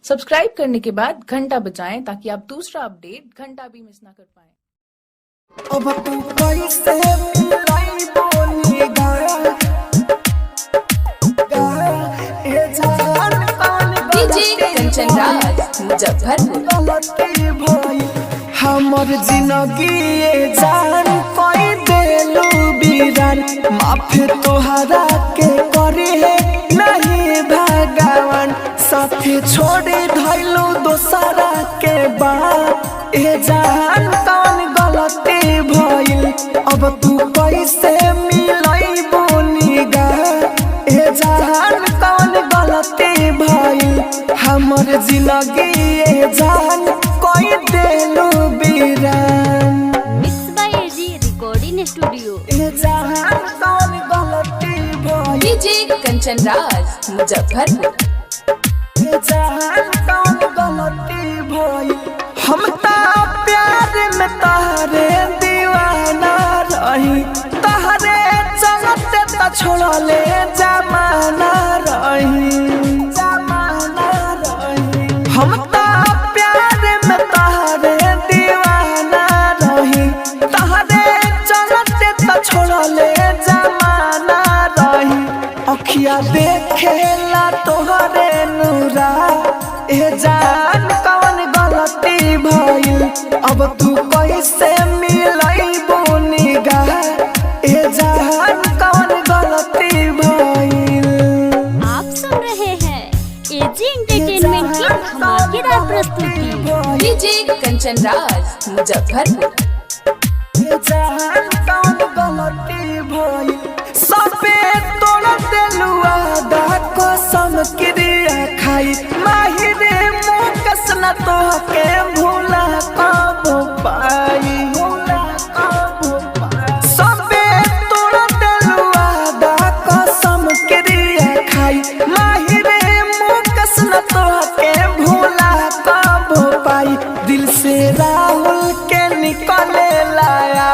Subscribe करने के बाद घंटा बजाएं ताकि आप दूसरा अपडेट घंटा भी मिस ना कर पाएं। अब तू कैसे मिलाई बोली गाया ए जान कौन डीजे कंचन राज मुजफ्फरपुर। गलती भाई हमर जिंदगी ए जान कोई देलू बीरान माफ तोहरा के करे नहीं भगवान साथी छोड़ी धैलू दोसरा के बात ए जान कौन गलती भइल अब तू कैसे मिलाई बोली गा ए जान कौन गलती भइल हमर जिंदगी ए जान कोई देलू बीरान mix by AG recording studio. ए जान कौन गलती भइल डीजे कंचन राज मुजफ्फरपुर। ए जान कौन गलती भइल हम ता प्यार में तहरे दीवाना रही तहरे चलते त छोड़ले जमाना रही हम ता प्यार में तहरे दीवाना रही तहरे चलते त छोड़ले जमाना रही अखिया देखेला तोहरे नूरा ए जान कौन गलती भइल अब तू कैसे मिलाई बोनी गा ए जान कौन गलती भइल। आप सुन रहे हैं एजी एंटरटेनमेंट की धमाकेदार प्रस्तुति। डीजे कंचन राज मुजफ्फरपुर। ए जान कौन गलती भइल सबे तोड़ देलू आदा कसम क्रिया खाई माहिरे मुकस न तोहके भूला कब पाई सबे तोड़ देलू आदा कसम क्रिया खाई माहिरे मुकस न तोहके भूला कब पाई दिल से राहुल के निकले लाया